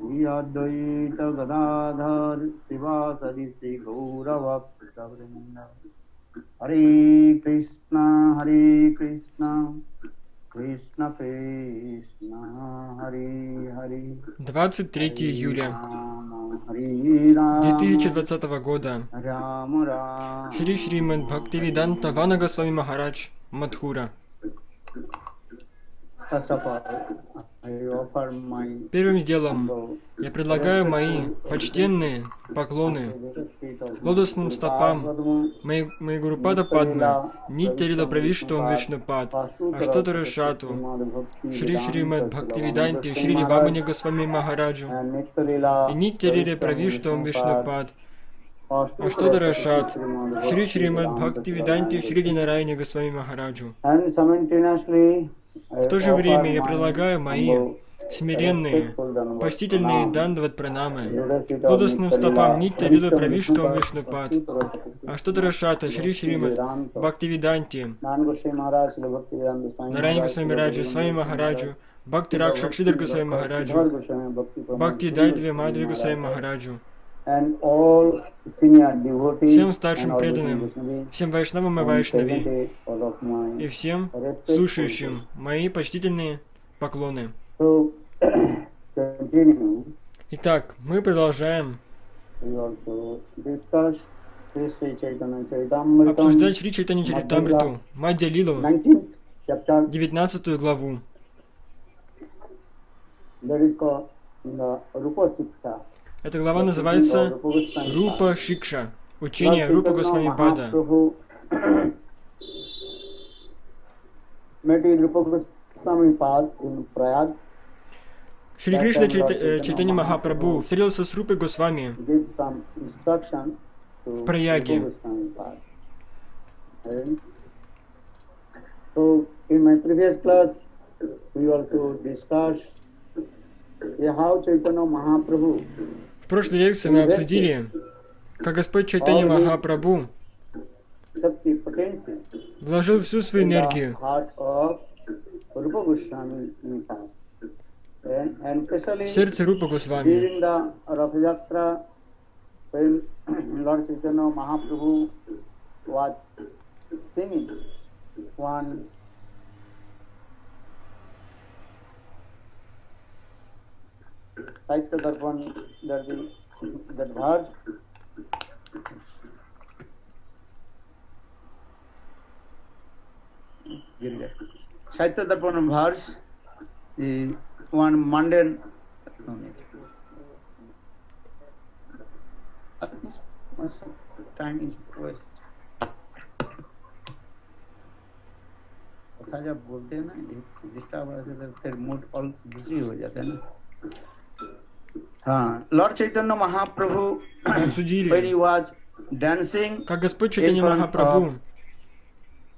Shri Advaita Gadadhar Sivasadi Sri Gauravakta Hare Krishna, Krishna Krishna, Hare Hare, 23 июля Hare Rama, 2020 года. Rama Rama. Шри Шримад Бхактивиданта Вана Госвами Махарадж, Мадхура. First of all, I offer my Первым делом я предлагаю мои почтенные поклоны лотосным стопам моей Гурупада Падмы, Нитья Правиштвам Вишнупад, Аштотара Шату, Шри Шримад Бхактивиданте, Шри Вамани Госвами Махараджу, и Нитья Правиштвам Вишнупад, Аштотара Шат, Шри Шримад Бхактивиданте, Шри Нараяне Госвами Махараджу. В то же время я предлагаю мои смиренные, почтительные дандават пранамы лотосным стопам Нитья Лила Правиштвам Вишнупад, Аштотара Шата, Шри Шримад Бхактивиданте, Нараяне Госвами Раджи, Свами Махараджу, Бхакти Ракша Кшидр Госвами Махараджу, Бхакти Дайтве Мадхви Госвами Махараджу, всем старшим преданным, всем вайшнавам и вайшнави, и всем слушающим мои почтительные поклоны. Итак, мы продолжаем обсуждать Шри Чайтанья Чаритамриту, Мадья Лилу, 19 главу. Эта глава называется Рупа Шикша, учение Рупа Госвами Пада. Шри Кришна Чайтанья Махапрабху встретился с Рупой Госвами в Праяге. В прошлой лекции мы обсудили, как Господь Чайтанья Махапрабху вложил всю свою энергию в сердце Рупа Госвами. Saitya Darpan, that verse. Saitya Darpan verse is one mundane. Time is waste. जब बोलते हैं ना डिस्टर्ब हो जाता है फिर mood all busy हो जाता है ना. Lord Chaitanya Mahaprabhu, when he was dancing, как Господь Чайтанья Махапрабху,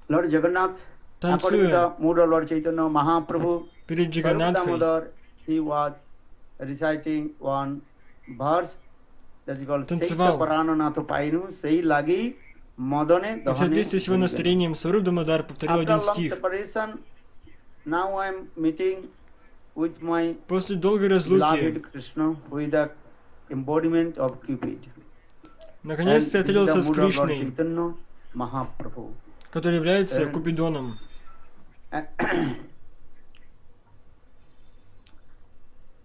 Lord Jagannath, according to the mood of Lord Chaitanya Mahaprabhu, перед Джаганнатхой, he was reciting one verse that is called танцевал. Parananatha Painu, Sei Lagi Madane В соответствии с его настроением Сваруб Дамодар повторил один стих. Now I am meeting with my После долгой разлуки, наконец-то я встретился с Кришной, который является Купидоном.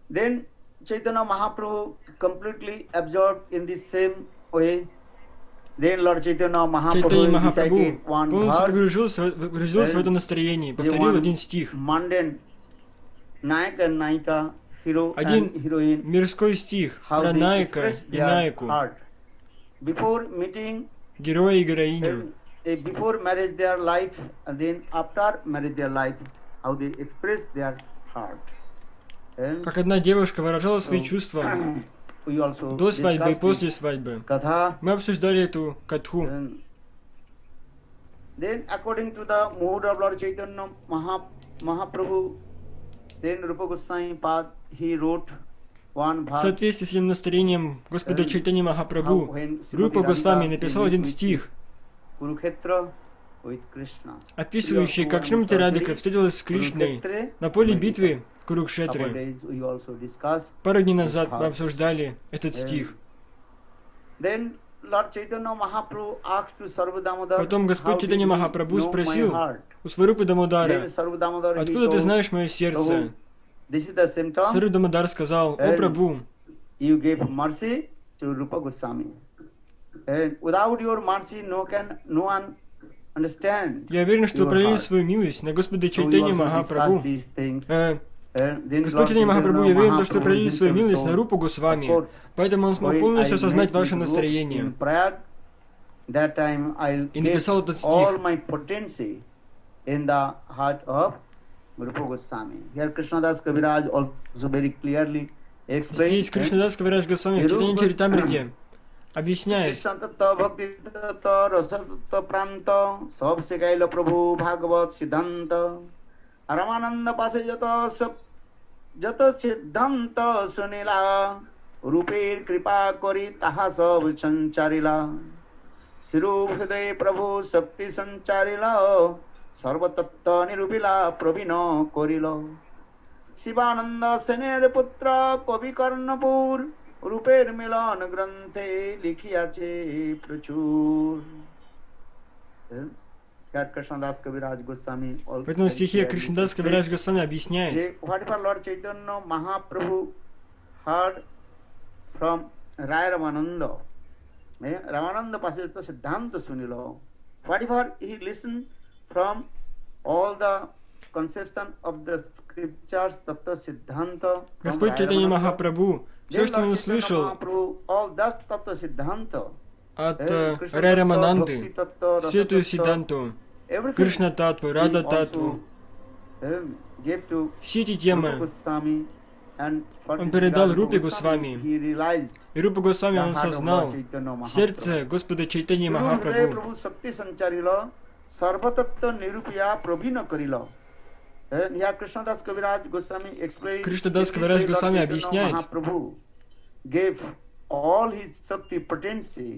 Then Chaitanya Mahaprabhu completely absorbed in the same way. Then Lord Chaitanya Чайтанья Mahaprabhu Махапрабху recited one полностью verse. погрузился в это настроение, повторил один стих. Mundane Nayak and Naika, hero Один and heroine, мирской стих how про they Наика express и their Наику, heart. Before meeting, героя и героиню. before marriage their life, and then after marriage their life, how they express their heart. And Как одна девушка выражала свои чувства we also до свадьбы и discussed после this свадьбы. katha. Мы обсуждали эту катху. Then according to the mood of Lord Chaitanya Mahaprabhu, then Rupa Goswami Pad, he wrote one В verse. соответствии с этим настроением Господа Чайтанья Махапрабху, Рупа Госвами написал один стих, Курукхетра with Krishna. описывающий, как Шримати Радхика встретилась с Кришной на поле битвы в Курукшетре. days we also discussed. Пару дней назад this мы verse. обсуждали этот And стих. Then Lord Chaitanya Mahaprabhu asked to Sarva Damodar, Потом how Господь did Чайтанья he Махапрабху know my спросил heart? у Сварупы Then Дамодара, Sarva Damodar, he откуда ты told, знаешь мое сердце? Prabhu, this is the symptom. Сварупа Дамодар сказал, о And Прабху, You gave mercy to Rupa Goswami. And without your mercy, no one understand я уверен, что your вы пролили heart. свою милость на Господа So we Чайтанью also Махапрабху. discussed these things. Господь Господь Чайтанья Махапрабху, я уверен, что вы пролили свою милость на Рупу Госвами, поэтому он смог полностью осознать ваше настроение. И написал этот стих. In the heart of Rupa Goswami. Here Krishnadas Kaviraj also very clearly explains. Здесь Кришнадас Кавирадж Госвами в Чайтанья Чаритамрите объясняет, कृष्ण तत्व भक्ति तत्व रस तत्व प्रांत सब सिखाइल प्रभु भागवत सिद्धांत रामानंद पासे जत सिद्धांत सुनिला रूपेर कृपा करी ताहा सब संचारिला शिरो हृदय प्रभु शक्ति संचारिला सर्वतत्व निरूपिला प्रवीण करिल शिवानंद सेनेर पुत्र कवि कर्णपुर रूपेर मिलन ग्रंथे लिखियाছে प्रचुर. Krishnadas Kaviraj Goswami в этом стихе Кришнадас Кавирадж Госвами объясняет, whatever Lord Chaitanya Mahaprabhu heard from Raya Ramananda, Ramananda Pasita Siddhanta Sunilo, whatever he listened from all the conception of the scriptures, Tattva Siddhanta, Господь Чайтанья Махапрабху, все, что он услышал all that Tattva Siddhanta, от Рая Рамананды, всю эту Сиддханту, Кришна Татву, Рада Татву, все эти темы он передал Рупе Госвами. И Рупа Госвами он осознал сердце Господа Чайтаньи Махапрабху. Кришнадас Кавирадж Госвами объясняет,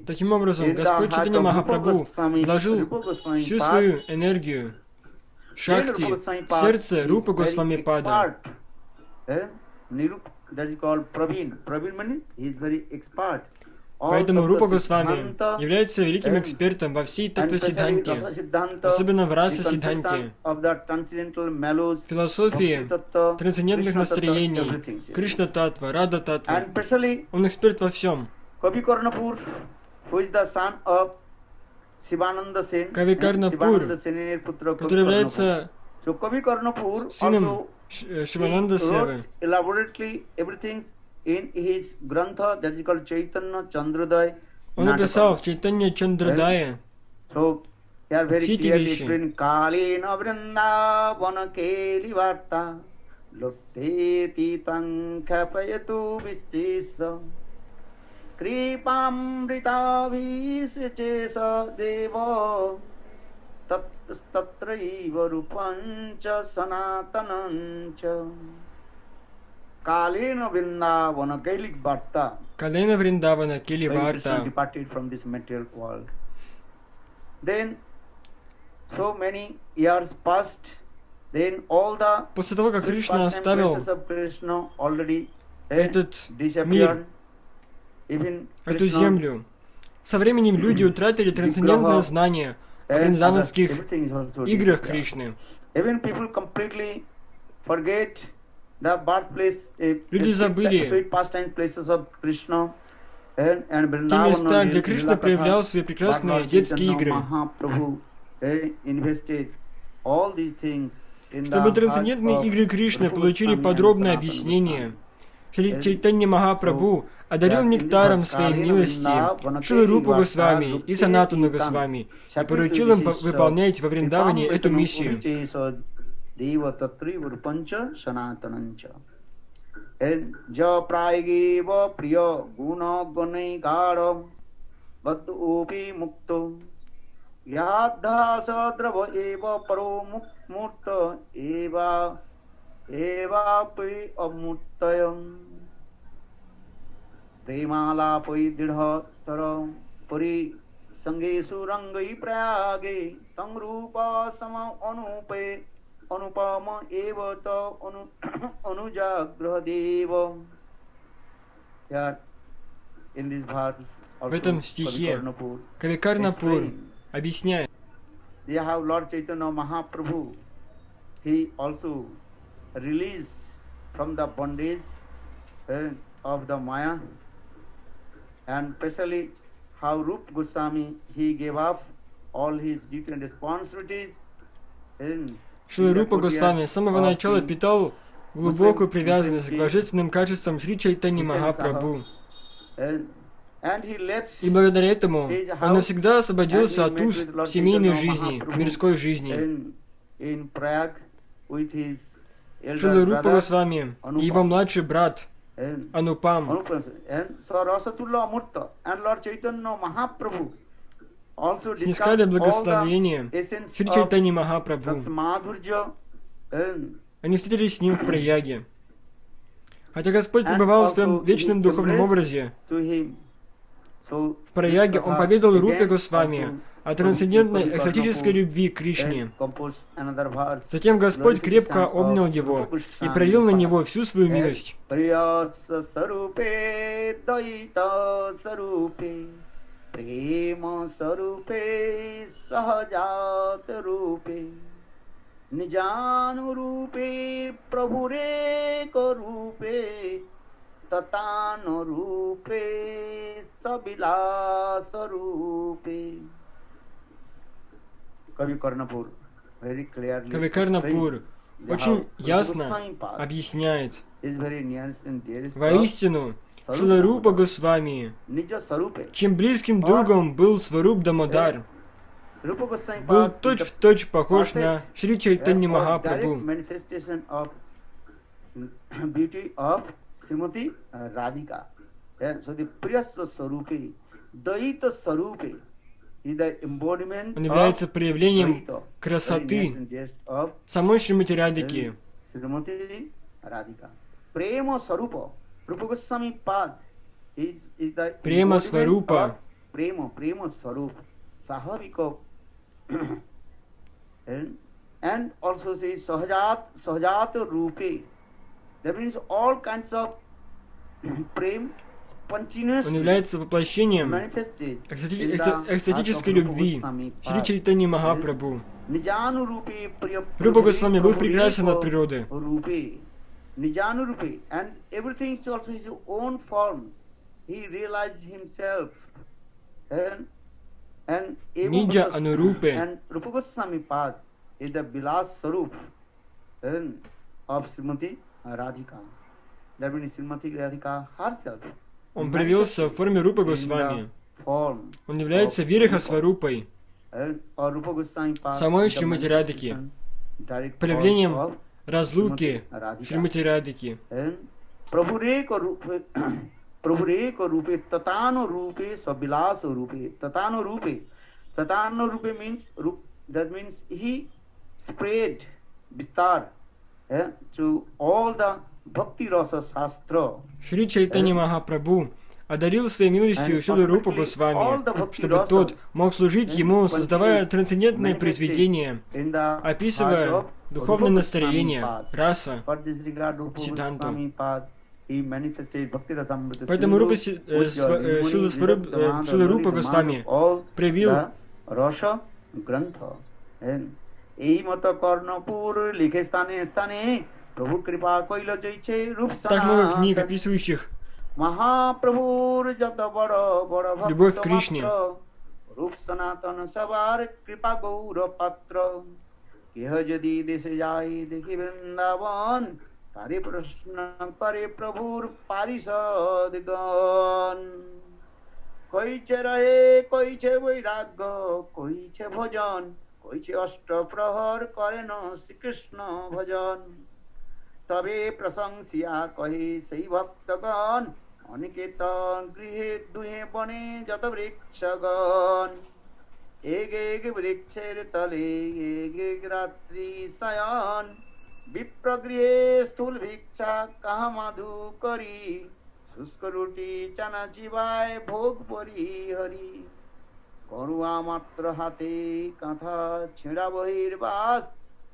таким образом, Господь Чайтанья Махапрабху вложил всю свою энергию, шакти, в сердце Рупы Госвами Пада. Поэтому Рупа Госвами является великим экспертом во всей Таттва-сиддханте, особенно в Раса-сиддханте, философии трансцендентных настроений, Кришна-татва, Рада-татва. Он эксперт во всем. Кави Карнапур, который является сыном Шивананда Севы. Он написал в Чайтанья Чандрадае все эти вещи. तत्रैव रूपञ्च सनातनञ्च कालेन वृंदावन कैलिक वार्ता. Калена Вриндавана Кили Варта. Departed from this material world. Then so many years passed. Then all the После того, как Кришна оставил Krishna already этот мир, эту землю, со временем люди утратили трансцендентное знание о вриндаванских играх Кришны. Люди забыли те места, где Кришна проявлял свои прекрасные детские игры. Чтобы трансцендентные игры Кришны получили подробное объяснение, Шри Чайтанья Махапрабху одарил нектаром своей милости Шрила Рупу Госвами и Санатану Госвами и поручил им выполнять во Вриндаване эту миссию. प्रेमालापै दृढ़तर परि संगेषु रंगै प्रयागे तं रूप सम अनुपे अनुपम एव त अनुजाग्रहदेव. Here in this verse В also этом стихе Kavi Кави Карнапур explain, объясняет, they have Lord Chaitanya Mahaprabhu. He also released from the bondage of the Maya, and especially how Rup Goswami he gave up all his duty and responsibilities. Шрила Рупа Госвами с самого начала питал глубокую привязанность к божественным качествам Шри Чайтаньи Махапрабху. И благодаря этому он навсегда освободился от уз семейной жизни, мирской жизни. Шрила Рупа Госвами и его младший брат Анупам снискали благословение Шри Чайтаньи Махапрабху. Они встретились с ним в Праяге. Хотя Господь пребывал в своем вечном духовном образе, в Праяге он поведал Рупе Госвами о трансцендентной экстатической любви к Кришне. Затем Господь крепко обнял его и пролил на него всю свою милость. निजानुरूपे प्रभुरेकरूपे ततानुरूपे सविलासरूपे. Кави Карнапур very clearly Кави Карнапур очень ясно объясняет, воистину, Шрила Рупа Госвами, чем близким другом был Сваруб Дамодар, был точь-в-точь похож на Шри Чайтаньи Махапрабху. Он является проявлением красоты самой Шримати Радхики. Према Сварупа. And also says Sahajat Rupe. That means all kinds of prem spontaneously. Он является воплощением экстатической любви Шри Чайтаньи Махапрабху. Рупа Госвами был прекрасен от природы. And everything is also his own form. He realized himself. And Nidja Anurupе. And Rupa Goswami Pad is the Vilas Sarup of Srimati Radhika. That means Srimati Radhika herself. Он проявился в форме Рупы Госвами. Он является Вираха Сварупой, самой Шримати Радхики, проявлением разлуки Шримати Радхики. Prabhure ko rupe tatano rupe sabilaso rupe tatano rupe means that means he spread vistar to all the bhakti rasa shastra. Шри Чайтаньи Махапрабху одарил своей милостью Шрилу Рупу Госвами, чтобы тот мог служить ему, создавая трансцендентные произведения, описывая духовное настроение, раса, сиддханту. Поэтому Шрила Рупа Госвами проявил так много книг, описывающих любовь к Кришне. তারে প্রশ্ন করে প্রভুর পারিষদগণ কইছে রহে কইছে বৈরাগ্য কইছে ভজন কইছে অষ্টপ্রহর করেন শ্রীকৃষ্ণ ভজন তবে প্রশংসিয়া কহে সেই ভক্তগণ অনিকেত গৃহে দুহে বনে যত বৃক্ষগণ এগ এগ বৃক্ষের তলে এগ এগ রাত্রি শয়ন विप्रगृहे स्थूल भिक्षा कहा मधु करी शुष्क रोटी चना चिबाय भोग परी हरि करुआ मात्र हाथे काथा छिड़ा बहिर्वास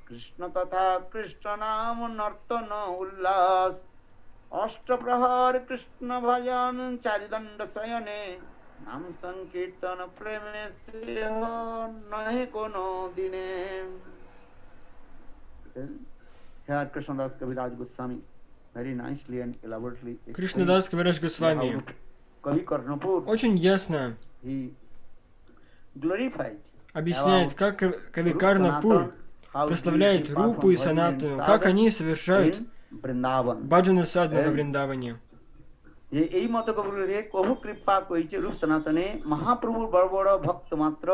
कृष्ण तथा कृष्ण नाम नर्तन उल्लास अष्टप्रहर कृष्ण भजन चारिदंड शयने नाम संकीर्तन प्रेमे से हो नहीं कोनो दिने. Here Krishnadas Kaviraj Goswami very nicely and elaborately Кришнадас Кавираж Госвами Kavi Karnapur очень ясно he glorified объясняет, как Кави Карнапур прославляет Рупу и Санатану, как они совершают баджаны садхану во Вриндаване. এই মত কবিরে কহু কৃপা কইছে রূপ সনাতনে মহাপ্রভুর বড় বড় ভক্ত মাত্র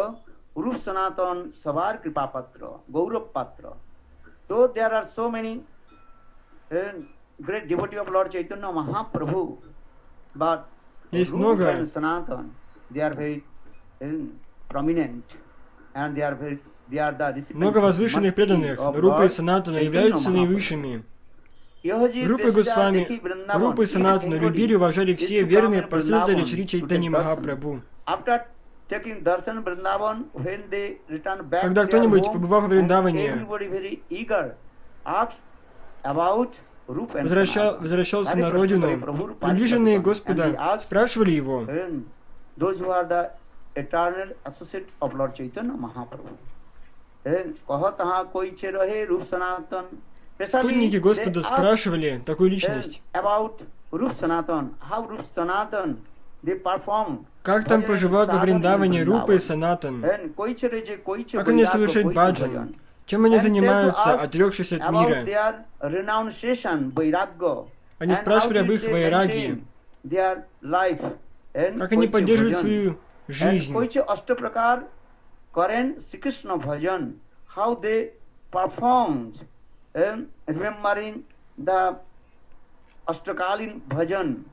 রূপ সনাতন সবার কৃপা পাত্র গৌরব পাত্র. So there are so many great devotees of Lord Chaitanya Mahaprabhu, but Есть Rupa много and Sanatan, they are very prominent, and they are the recipients много возвышенных преданных, of но Рупа и Lord Санатана Chaitanya являются Mahaprabhu. наивысшими. Йоджи Рупа Дешида Госвами, Дехи Вриндаван, Рупа и Санатану любили и уважали все верные последователи Шри Чайтаньи Махапрабху. After taking darshan Vrindavan, when they return back Когда to their кто-нибудь, home, побывав в and Вриндаване, everybody very eager asks about Rupa and возвращался Sanatan. на родину, приближенные Господа спрашивали его, Those who are the eternal associate of Lord Chaitanya Mahaprabhu. कहो तहाँ कोई छे रहे रूप सनातन. спутники Господа спрашивали такую личность, About Rup Sanatan, how Rup Sanatan they perform. как там поживают во Вриндаване Рупа и Санатан, как они совершают баджан, чем они занимаются, отрекшись от мира. Они спрашивали об их вайрагии, как они поддерживают свою жизнь. How they performed, remembering the Ashtakalin bhajan.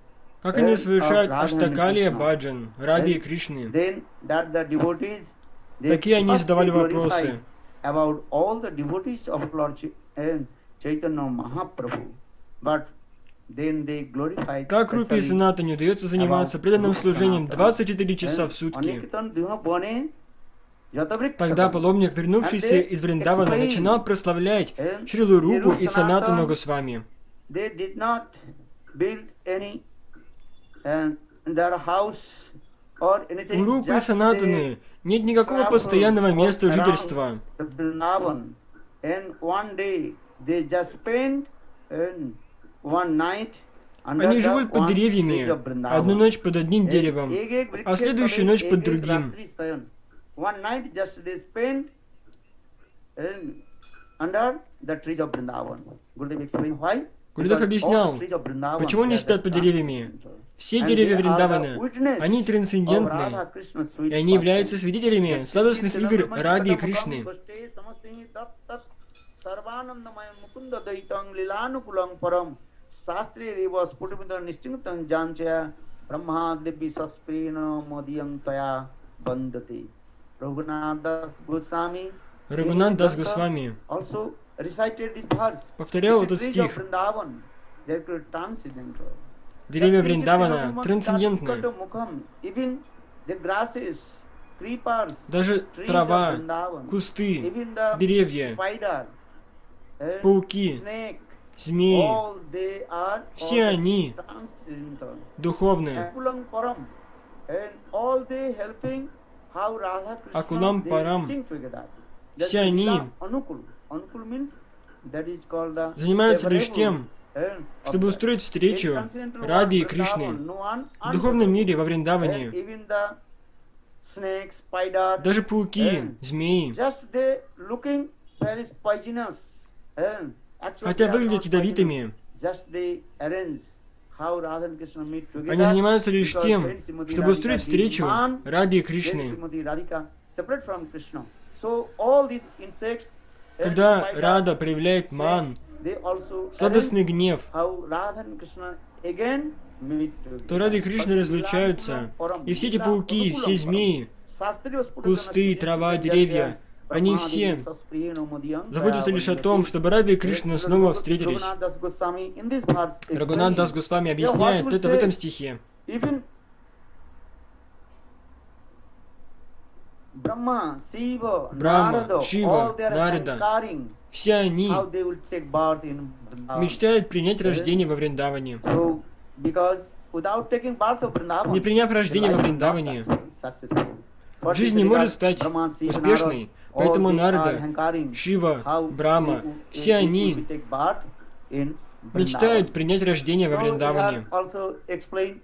Как они совершают Аштакалия баджан, Ради и Кришны. Then that the devotees, Такие они задавали вопросы. About all the devotees of Lord Chaitanya Mahaprabhu, but then they glorified. Как Рупе и Санатане удается заниматься преданным служением 24 часа в сутки? Тогда паломник, вернувшийся из Вриндавана, начинал прославлять Шрилу Рупу и Санатану Госвами. У Рупы и Санатаны нет никакого постоянного места жительства. Они живут под деревьями, одну ночь под одним деревом, а следующую ночь под другим. One night just they spent under the trees of Vrindavan. Gurudev explained why. Гурудев объяснял, почему они спят под деревьями. Все деревья Вриндавана, они трансцендентны, и они являются свидетелями сладостных игр Ради и Кришны. Рагунат Дас Госвами повторял этот стих. Деревья Вриндавана трансцендентны. Даже трава, кусты, деревья, пауки, змеи, все они духовные. Акулам Парам. Все они занимаются лишь тем, чтобы устроить встречу Ради и Кришны. В духовном мире во Вриндаване даже пауки, змеи, хотя выглядят ядовитыми, они занимаются лишь тем, чтобы устроить встречу Ради и Кришны. Когда Рада проявляет ман, сладостный гнев, то Рада и Кришна разлучаются, и все эти пауки, все змеи, кусты, трава, деревья, они все заботятся лишь о том, чтобы Рада и Кришна снова встретились. Рагунат Дас Госвами объясняет это в этом стихе. Брахма, Шива, Нарада, все они how they will take birth in Vrindavan. мечтают принять рождение во Вриндаване. So, because without taking birth of Vrindavan, Не приняв рождение во life is not Вриндаване, successful. For жизнь this не может regard, стать Brahma, Shiva, успешной. Narada, Поэтому all they are Нарада, hankering Шива, how Брахма, they все will они take birth in мечтают Vrindavan. принять рождение во So, we Вриндаване. have also explained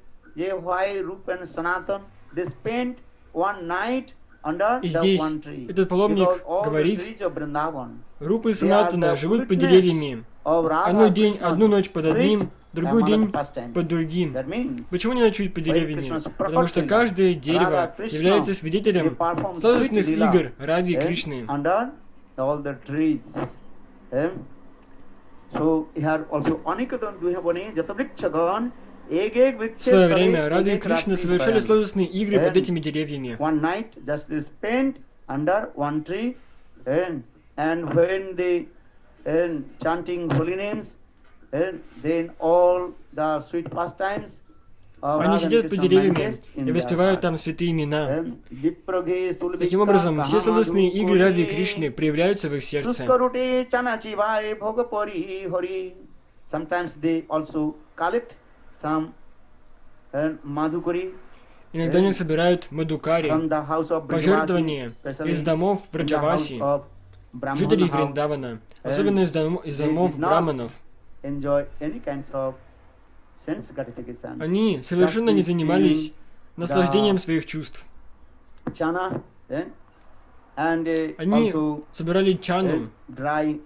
why Rupa and Sanatan, they spent one night under И the здесь one tree. этот паломник Because all the говорит, trees of Vrindavan, Рупа и they are Санатана the живут под witness деревьями. of Radha Одну Krishna's ночь под одним, fruit другой among день the pastimes. под другим. That means Почему они ночуют под деревьями? Krishna's Потому что perfect каждое Radha дерево Krishna, является they свидетелем perform сладостных sweet lila, игр Рады и Кришны. under all the trees. So here also Anikatan Duhabani Jatavrikchagan Egeg В свое Vrikshe время Kare Рада и Egeg Кришна Ratri совершали Payan. сладостные игры под этими деревьями. One night just they spent under one tree and when they chanting holy names then all the sweet pastimes of Они Radha and сидят под Krishna деревьями manifest in и their воспевают heart. там святые имена. Viprage Sulvika Таким образом, все сладостные Kahamadu игры Рады и Kori, Кришны проявляются в их сердце. Suskarute Chanachi Vai Bhogapori Hori. Sometimes they also collect some Madhukari Иногда они собирают мадукари, from the house of пожертвования Brajavasi, из домов from the house Враджаваси, of Brahmana жителей house, Вриндавана, особенно из домов did not браманов. enjoy any kinds of sense gratification. Они совершенно не занимались наслаждением своих чувств. Chana, and Они also собирали чану, dry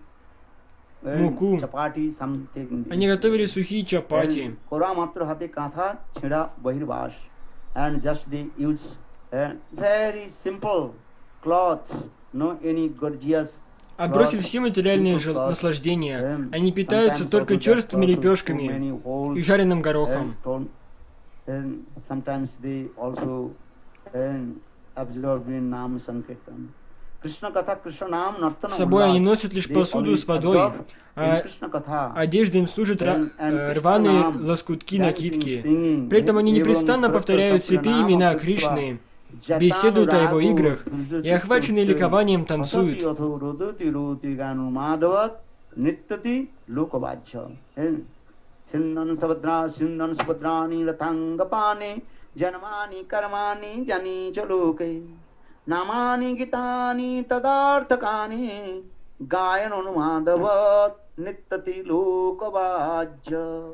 муку. chapati, something. Они готовили сухие чапати. Kora matra hate katha chhida bahirvash, and just they use very simple cloth, no any gorgeous. Отбросив все материальные наслаждения, они питаются только черствыми лепешками и жареным горохом. Sometimes they also absorb in Nam Sankirtan. Krishna Katha, Krishna Nam Nartana. С собой они носят лишь посуду с водой, а одежда им служит рваные лоскутки накидки. При этом они непрестанно повторяют святые имена Кришны, беседуют о его играх и, охваченные ликованием, танцуют. Janmani karmani jani chaloke namani gitani tadarthakani gayan anumadhavat nittati lokavajya.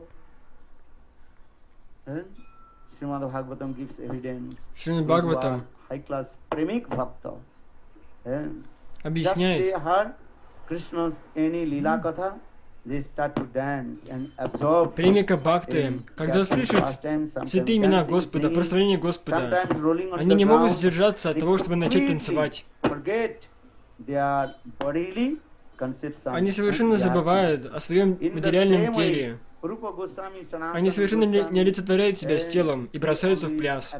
Srimad Bhagavatam gives evidence. Шримад Бхагаватам High class premik bhakta. объясняет, Just they heard Krishna's any lila katha, they start to dance and absorb. премика Бхакты, когда слышат святые имена Господа, прославление Господа, они не могут сдержаться от того, чтобы начать танцевать. Они совершенно забывают о своем материальном теле. Они совершенно не олицетворяют себя с телом и бросаются в пляс.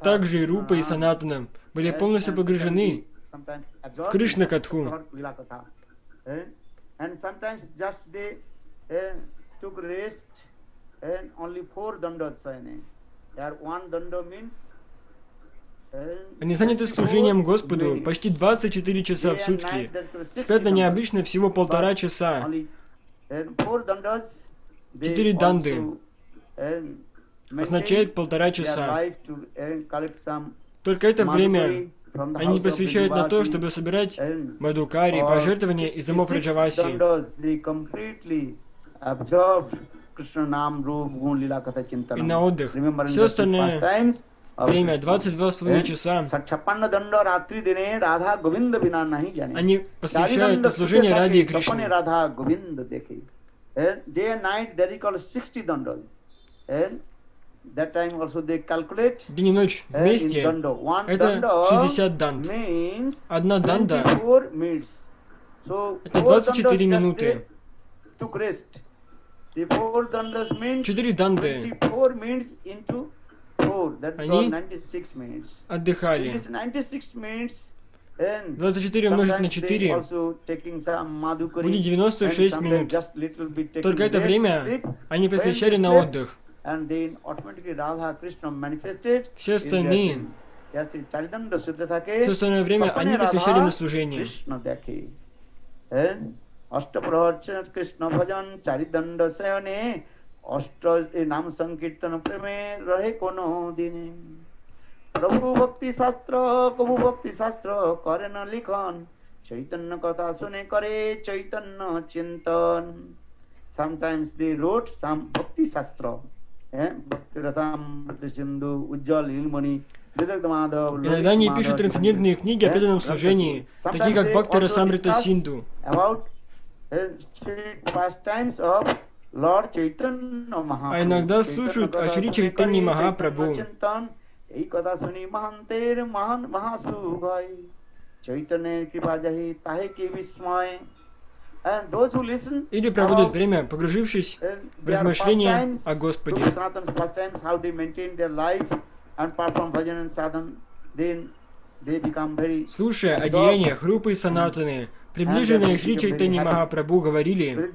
Также и Рупа и Санатана были полностью погружены в Кришна-катху. And sometimes just they took rest and only 4 dandas. There one danda means Они заняты служением Господу почти 24 часа в сутки. Спят они обычно всего 1,5 часа. 4 данды означает 1,5 часа. Только это время они посвящают на то, чтобы собирать мадукари, пожертвования из домов Раджаваси. И на отдых. Все остальное время, 22,5 часа, они посвящают на служение Раде и Кришне. День и ночь вместе это 60 данд. Одна данда это 24 минуты. 4 данды они отдыхали. 24 умножить на 4 будет 96 минут. Только это время они посвящали на отдых. Все остальные Все остальное время они посвящали на служение. Ashtaprahar Krishna Bhajan Charidanda Sayane Ashta Nam Sankirtan Preme Rahe Kono Dine Prabhu Bhakti Sastra Prabhu Bhakti Sastra Kare na likhan Chaitanya Katha Sune Kare Chaitanya Chintan. Sometimes they wrote some Bhakti Sastra, Bhakti Rasam, Sindhu, Ujjal, Ilmani, Иногда они пишут трансцендентные книги о преданном служении, такие как Бхакти Расамрита Синду. А иногда слушают о Шри Чайтанье Махапрабху. Или проводят время, погрузившись в размышления о Господе. Слушая о деяниях Рупы и Санатаны, приближенные Шри Чайтанье Махапрабху говорили: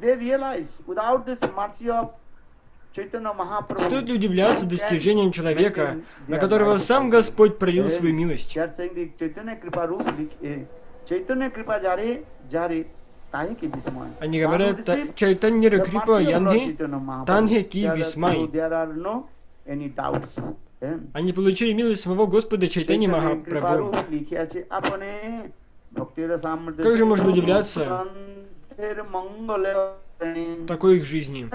стоит ли удивляться достижениям человека, на которого сам Господь проявил свою милость? Они говорят: Чайтанья Крипа Янги Танхе Ки Висмай. Они получили милость самого Господа Чайтаньи Махапрабху. Как же можно удивляться такой их жизни?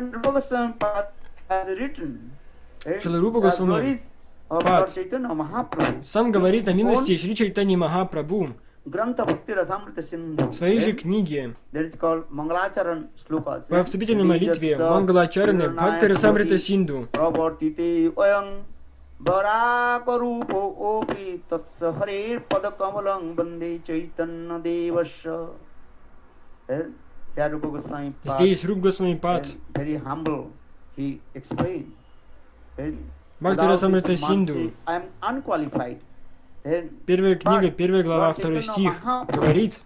Шрила Рупа Госвами Пад сам говорит о милости Шри Чайтаньи Махапрабху в своей же книге во вступительной молитве Мангалачараны Бхакти Расамрита Синду. Здесь Руп Госвами Пад Бхакти Расамрита Синду, первая книга, первая глава, 2 стих, говорит: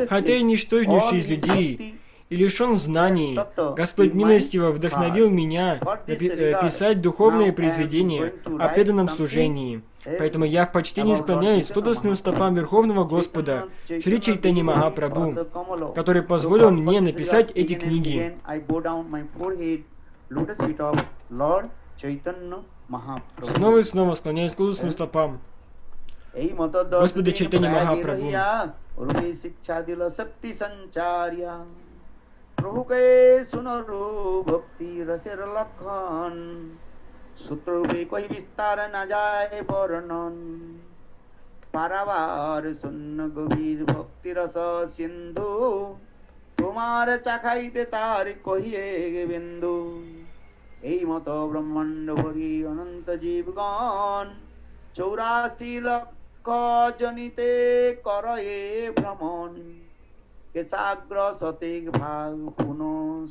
хотя я ничтожнейший из людей и лишен знаний, Господь милостиво вдохновил меня писать духовные произведения о преданном служении. Поэтому я в почтении склоняюсь стотосным стопам Верховного Господа Шри Чайтаньи Махапрабху, который позволил мне написать эти книги. Снова и снова склоняюсь к лотосным стопам Господа Чайтаньи Махапрабху. प्रभु के सुनरु भक्ति रसेर लखन सूत्र रूपे कोई विस्तार न जाए वर्णन पारावार सुन्न गभीर भक्ति रस सिंधु तुम्हार चाखाइते तार कहिए बिंदु এই মত ব্রহ্মাণ্ড ভরি অনন্ত জীবগণ 84 লক্ষ জনিতে করয়ে ভ্রমণ কেশাগ্র শতিক ভাগ পুন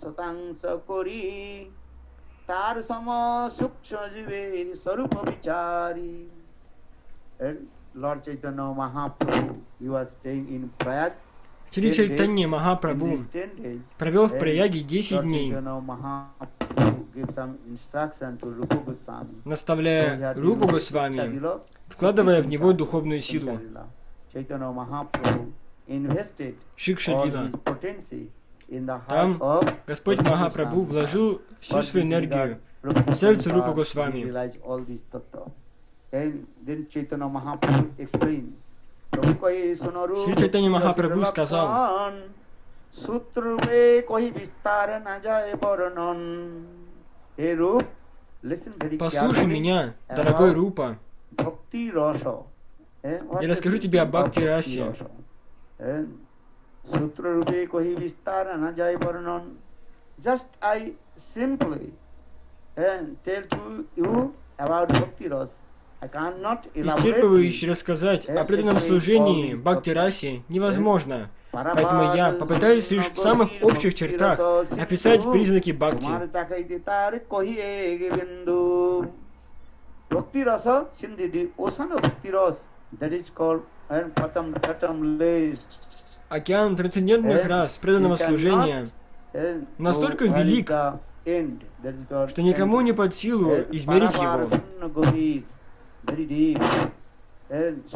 শতাংশ করি তার সম সূক্ষ্ম জীবের স্বরূপ বিচারি। Lord Chaitanya Mahaprabhu, he was staying in Prayag. Шри Чайтанья Махапрабху провел в Праяге 10 дней, наставляя Рупу Госвами, вкладывая в него духовную силу. Шикша-лила. Там Господь Махапрабху вложил всю свою энергию в сердце Рупы Госвами. Шри Чайтанья Махапрабху сказал: послушай меня, дорогой Рупа, я расскажу тебе о Бхакти Расе. Just I simply tell to you about Bhakti Rasa. Исчерпывающе рассказать о преданном служении Бхакти Расе невозможно, поэтому я попытаюсь лишь в самых общих чертах описать признаки Бхакти. Океан трансцендентных рас преданного служения настолько велик, что никому не под силу измерить его. Этот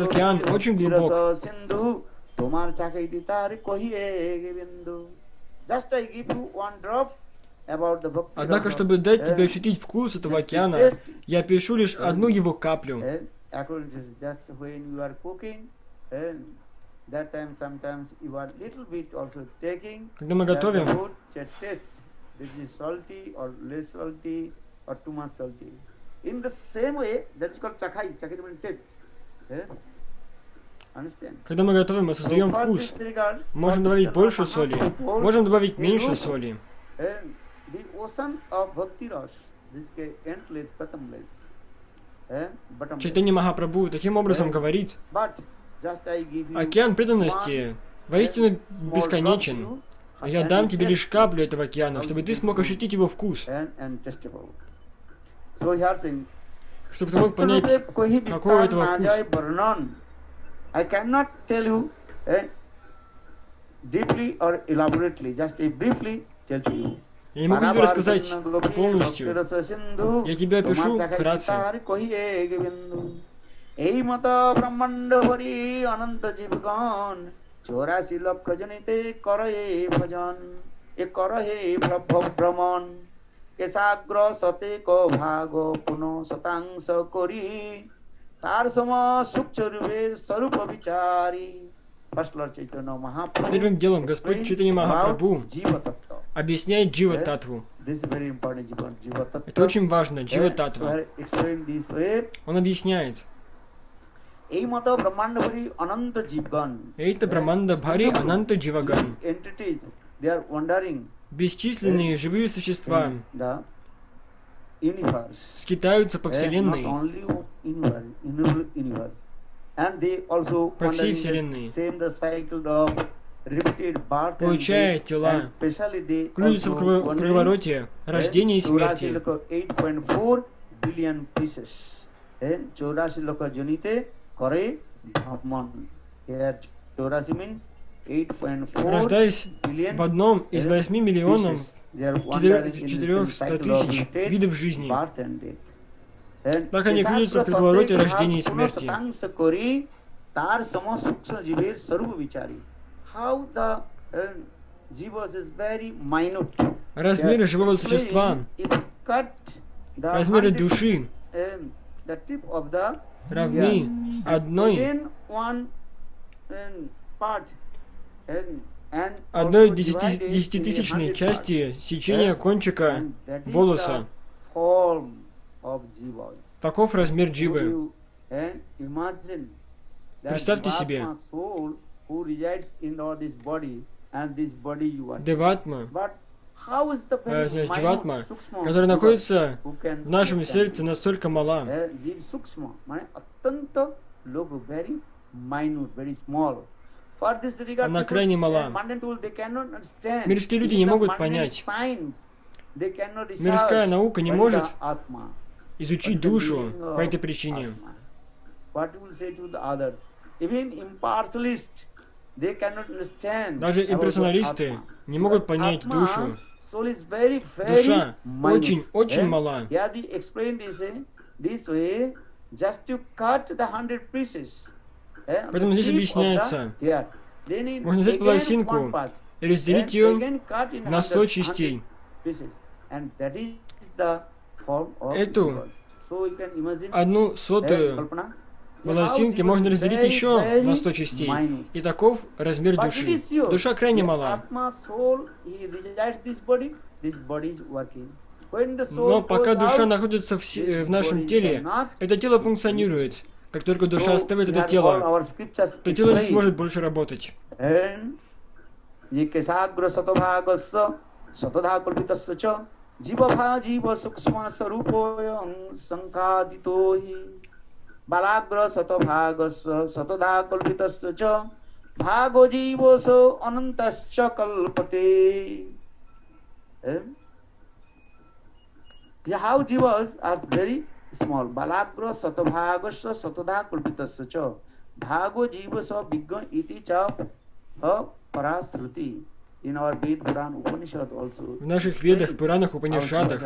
океан очень глубок. Однако, чтобы дать тебе ощутить вкус этого океана, я пишу лишь одну его каплю. Когда мы готовим, мы создаем вкус. Можем добавить больше соли, можем добавить меньше соли. Чайтанья Махапрабху таким образом говорит: океан преданности воистину бесконечен. Я дам тебе лишь каплю этого океана, чтобы ты смог ощутить его вкус. Чтобы ты мог понять, какой у этого вкус. Я не могу тебе рассказать полностью. Я тебе опишу вкратце. Первым делом Господь Чайтанья Махапрабху объясняет Джива-татву. Это очень важно, Джива-татва. Он объясняет. Эйта Брахманда Бхари Ананта Дживаган. Бесчисленные живые существа скитаются по Вселенной, по всей Вселенной, получая тела, крутятся в круговороте рождения и смерти. Рождаясь в одном из 8 миллионов 400 тысяч видов жизни. Так они крутятся в круговороте рождения и смерти. Размеры живого существа, размеры души равны одной десятитысячной части сечения кончика волоса. Таков размер дживы. Представьте себе, Деватма, Дживатма, которая находится в нашем сердце, настолько мала. Она крайне мала. Мирские люди не могут понять. Мирская наука не может изучить душу по этой причине. Даже имперсоналисты не могут понять душу. Душа очень мала. Поэтому здесь объясняется, можно взять волосинку и разделить ее на 100 частей. Эту 1/100 волосинки можно разделить еще на 100 частей. И таков размер души. Душа крайне мала. Но пока душа находится в нашем теле, это тело функционирует. Как только душа оставит это тело, то тело не сможет больше работать. Balagra satabhagasya satadhakalpitasya bhago jivoso anantasya kalpate. How jivas are very small. Balagra satabhagasya satadhakalpitasya bhago jivoso vigga iti cha parasruti. In our Ved Puran Upanishad also. В наших ведах, Пуранах, Упанишадах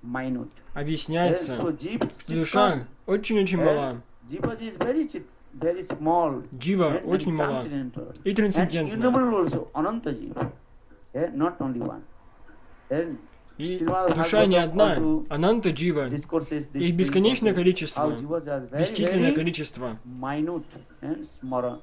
minute. объясняется, So jiva что душа очень-очень мала, jiva is very small джива and очень мала transcendental. и And трансцендентна. innumerable also, ananta jiva. Not only one. And И Srimad душа не Bhagavatam одна, also ананта джива. discourses this Их thing бесконечное also, количество, how jivas are very, бесчисленное very количество. minute and small.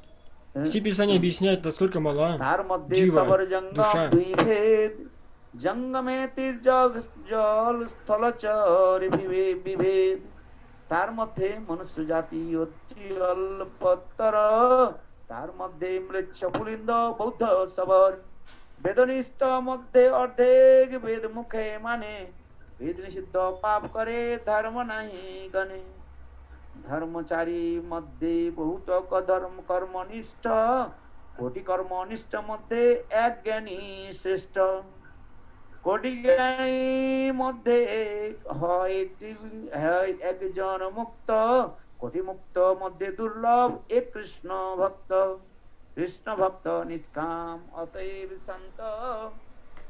Все писания объясняют, насколько мала तार मध्य जीवा, सबर जंगम दुषा। विभेद जंगमे जग जल स्थल चर विभेद तार मध्य मनुष्य जाति अति अल्पतर तार मध्य मृक्ष पुलिंद बौद्ध सबर वेदनिष्ठ मध्य अर्धेक वेद मुखे माने वेद निषिद्ध पाप करे धर्म नहीं गणे धर्मचारी मध्य बहुत कधर्म कर्मनिष्ठ कोटि कर्मनिष्ठ मध्य एक ज्ञानी श्रेष्ठ कोटि ज्ञानी मध्य एक जन मुक्त कोटि मुक्त मध्य दुर्लभ एक कृष्ण भक्त निष्काम अतएव संत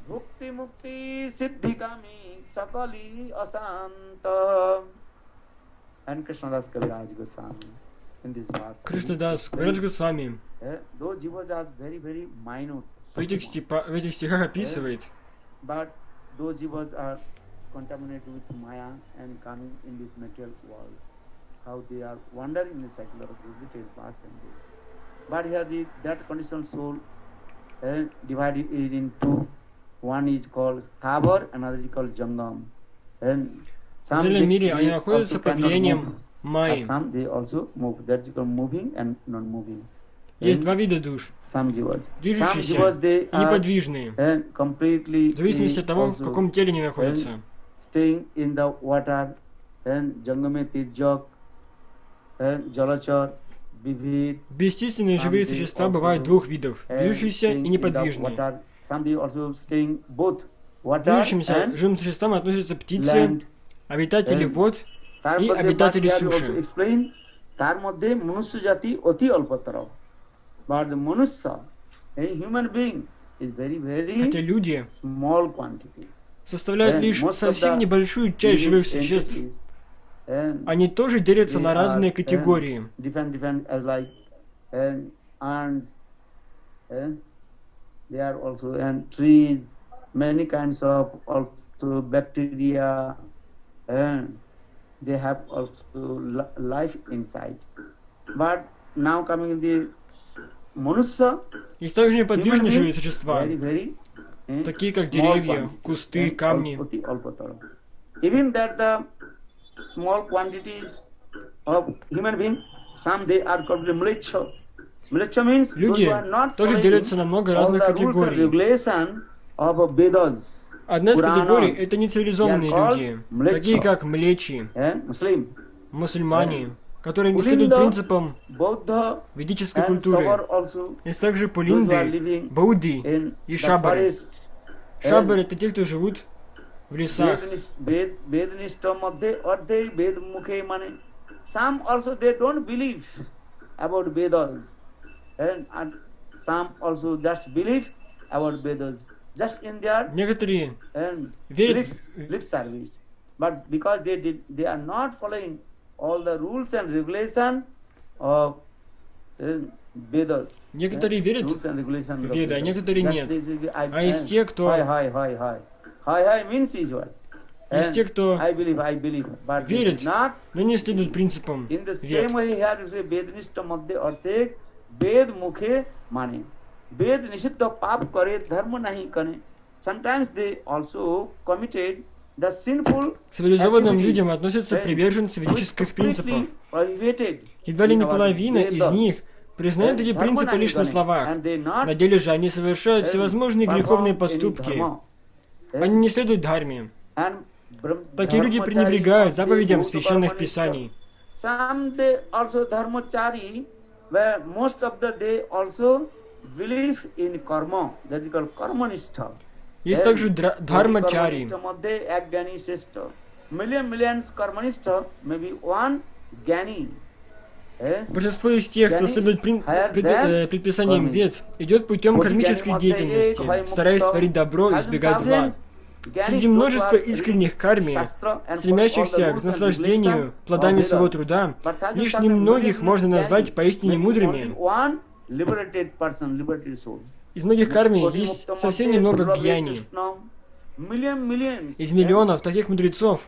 भुक्ति मुक्ति सिद्धि कामी सकली अशांत. And Krishnadas Kaviraj Goswami in this verse. Кришнадас Кавирадж Госвами Those jivas are very, very minute. в этих стихах описывает, But those jivas are contaminated with Maya and coming in this material world. How they are wandering in the cycle of repeated birth and death. But here that conditional soul divided it into one is called Thavar, another is called Jangam. And в реальном мире они находятся под влиянием Майи. some they also move. That's called moving and non-moving. Есть два вида душ, Some jivas. Some движущиеся jivas they и are неподвижные, completely в зависимости от того, в also каком теле они находятся. staying in the water and Jangame Tijjak and Jalachar Vivid. Бесчисленные живые существа бывают двух видов, движущиеся и неподвижные. Some they also staying both water Движущимся and живым существам относятся птицы, land. обитатели вод তার и মধ্যে обитатели but here also суши. explain, তার মধ্যে মনুষ্য জাতি অতি অল্পতর. But the মনুষ্য, a human being, is very, very Хотя люди small quantity. составляют лишь совсем небольшую часть живых существ. Они тоже делятся на разные категории. Different as like ants, they are also and trees, many kinds of also bacteria, and they have also life inside. But now coming in the Manusya, Есть также неподвижные human живые being, существа, very, very, такие как small деревья, quantity, кусты, камни. Even that the small quantities of human being, some they are called mlecha. Mlecha means those Люди who are not тоже following делятся на много all разных the rules and категорий. regulation of Vedas. Одна из Пурана. категорий — это нецивилизованные They are люди, called такие mlecha. как млечи, Muslim, мусульмане, которые не следуют Pulinda, принципам Buddha, ведической and культуры. Sabar also, Есть также those who are пулинды, living баудди in и the шабары. forest. Шабары — это те, кто живут в лесах. Vednishta madhe ardhe Ved mukhe mane. Some also they don't believe about Vedas, and some also just believe about Vedas, just in their Некоторые and верят lip service. But because they are not following all the rules and regulation of Vedas. Некоторые верят rules and regulation в of Веды, а Vedas. некоторые Just нет. this will be- А есть те, кто- Hi means usual. Есть те, кто I believe, but they верят, did not. но не следуют принципам In the вед. same way here you say Vednishta madhe arthe Ved mukhe mane. Ved nishidda pap kare dharma nahi kane. Sometimes they also committed the sinful К цивилизованным activities, людям относятся приверженцы which ведических принципов. completely prohibited Едва ли in не our половина из Vedas. них признают эти принципы лишь на словах. And they not На деле же они совершают всевозможные греховные perform any поступки. dharma. Они не следуют дхарме. And Такие люди dharmachari пренебрегают must be заповедям bhuta священных karmanishta. писаний. Some they also dharmachari, where most of the they also believe in karma. That is called karmanistha. Есть также дхармачари. Karmanistha madhe ek gyani shrestha. Millions karmanistha, maybe one gyani. Большинство из тех, кто следует предписаниям вед, идет путем кармической деятельности, стараясь творить добро и избегать зла. Среди множества искренних карми, стремящихся к наслаждению плодами своего труда, лишь немногих можно назвать поистине мудрыми. Из многих карми есть совсем немного гьяни. Из миллионов таких мудрецов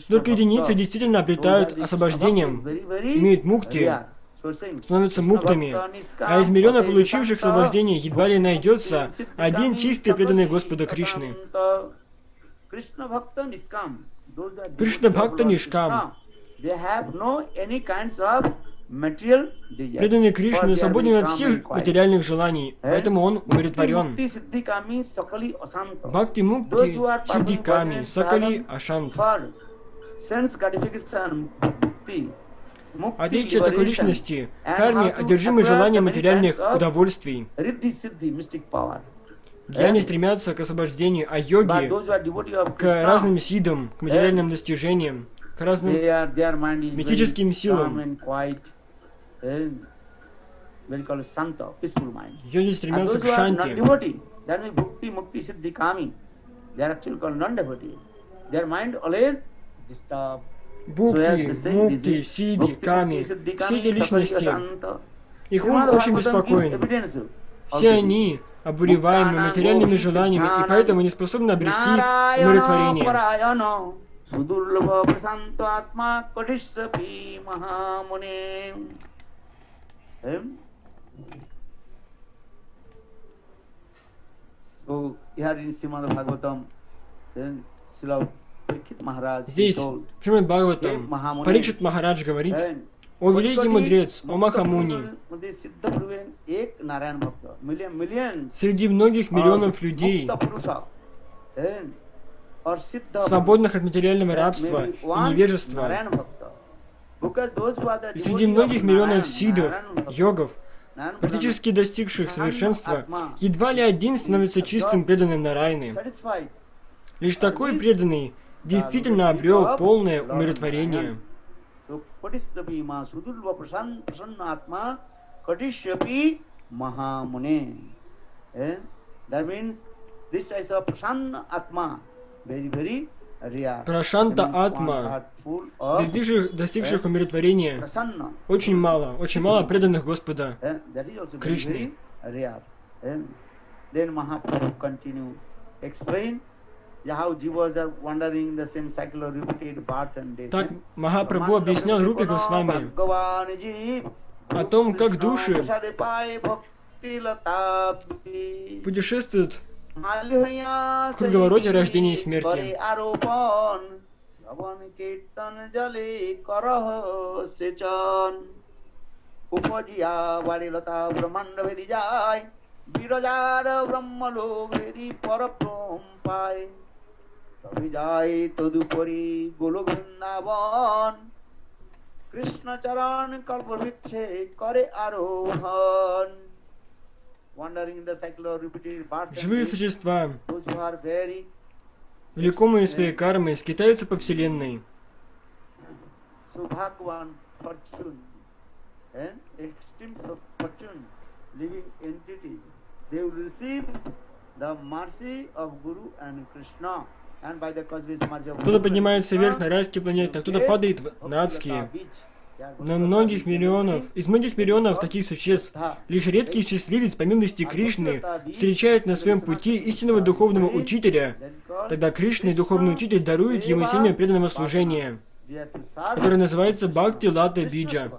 только единицы действительно обретают освобождением, имеют мукти, становятся муктами, а из миллиона получивших освобождение едва ли найдется один чистый преданный Господу Кришны. Кришна Бхакта Нишкам. Преданный Кришне свободен от всех материальных желаний, поэтому он умиротворен. Бхакти Мукти Сиддиками Сакали Ашант. Отличие такой личности, карме, одержимой желанием материальных удовольствий. Гьяни стремятся к освобождению, а йоги к разным сидам, к материальным достижениям, к разным мистическим силам. Йоги стремятся к шанти. Бхукти, Мукти, Сиди, Ками, все эти личности, их ум очень беспокоен. Все они обуреваемы материальными желаниями и поэтому не способны обрести умиротворение. Здесь, в Шримад Бхагаватам, Парикшит Махарадж говорит: «О великий мудрец, о Махамуни, среди многих миллионов людей, свободных от материального рабства и невежества, и среди многих миллионов сидов, йогов, практически достигших совершенства, едва ли один становится чистым преданным Нараяны. Лишь такой преданный действительно обрел полное умиротворение». Прашанта Атма, достигших умиротворения, очень мало преданных Господа Кришне. Так Махапрабху объяснял Рупе Госвами о том, как души путешествуют в круговороте рождения и смерти. Живые существа, влекомые своей кармой, скитаются по Вселенной. Кто-то поднимается вверх на райские планеты, а кто-то падает на адские. Но из многих миллионов таких существ, лишь редкий счастливец, по милости Кришны, встречает на своем пути истинного духовного учителя. Тогда Кришна и духовный учитель даруют ему семя преданного служения, которое называется Бхакти Лата Биджа.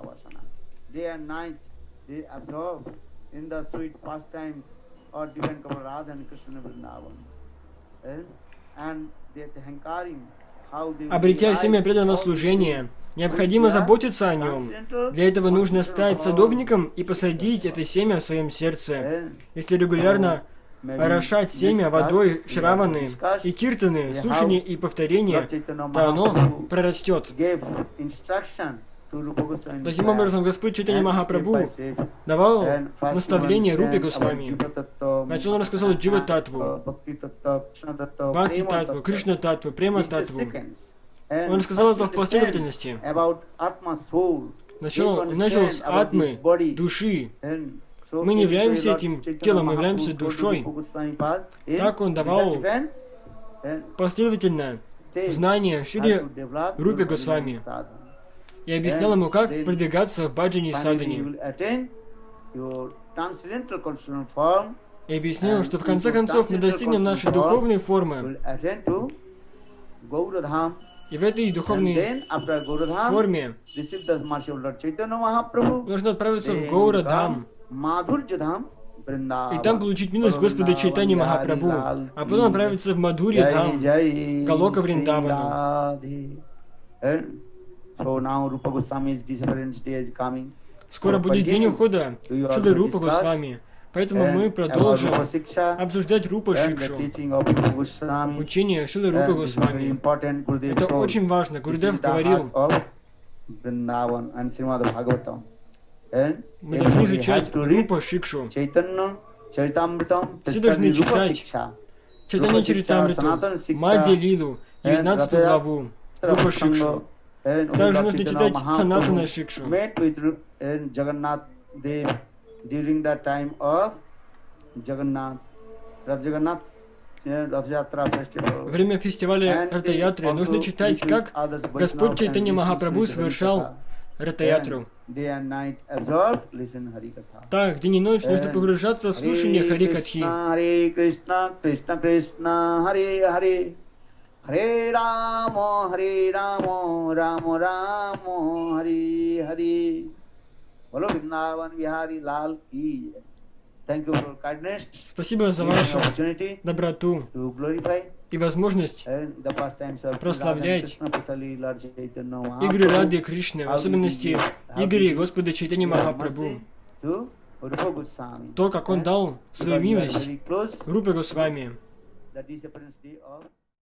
Обретя семя преданного служения, необходимо заботиться о нем. Для этого нужно стать садовником и посадить это семя в своем сердце. Если регулярно орошать семя водой Шраваны и Киртаны, слушание и повторение, то оно прорастет. Таким образом, Господь Чайтанья Махапрабху давал наставление Рупе Госвами. Значит, он рассказал Джива Татву, Бхакти Татву, Кришна Татву, Према Татву. Он рассказал это в последовательности. Начал с Атмы, души, So Мы не he являемся Lord этим Chaitanya телом, мы Mahaprabhu являемся told душой. Rupa Goswami Pad in Так он давал different последовательно stage знания how Шри to develop Рупе your Госвами sadhana. и объяснял ему, как продвигаться в баджане и Finally, you садхане. will attain your transcendental constitutional form, И объяснил, and что в in конце your концов мы transcendental достигнем нашей constitutional form, духовной you формы. will attain to Gauradham. И в этой And духовной then after Gauradham, форме receive the mercy of Lord Chaitanya Mahaprabhu. нужно отправиться в Then Гаурадхам come Madhurjadham, Vrindavan. и там получить милость Господа Чайтаньи Махапрабху, а потом отправиться в Мадхурья-дхам, Галока Вриндавану. So now Rupa Goswami's disappearance day is coming. Скоро будет день ухода Шилы Рупы Госвами, поэтому мы продолжим обсуждать Рупа Шикшу. Учение Шилы Рупы Госвами. Это очень важно. Гурудев говорил, мы должны изучать Рупа Шикшу. Все должны читать Чайтанья Чаритамриту, Мадья Лилу, 19 главу, Рупа Шикшу. Также нужно читать Санатана Шикшу. During the time of Jagannath, Rath-Yatra festival. Время фестиваля Ратаятры нужно читать, как Господь Чайтанья Махапрабху совершал Ратаятру. Так, день и ночь нужно погружаться в слушание Харикатхи. Харе Кришна, Кришна Кришна, Харе Харе. Hare Ramo, Ramo Ramo, Hare Hare. Bolo Vrindavan Vihari Lal ki. Thank you for kindness. Спасибо за вашу доброту To glorify и возможность the pastimes of прославлять Radha and Krishna, especially Lord Chaitanya игры Mahaprabhu. Рады Кришны, в особенности игры Господа Чайтаньи Махапрабху. To Rupa Goswami. То, как он дал свою Because we are милость very close Рупе Госвами. the disappearance day of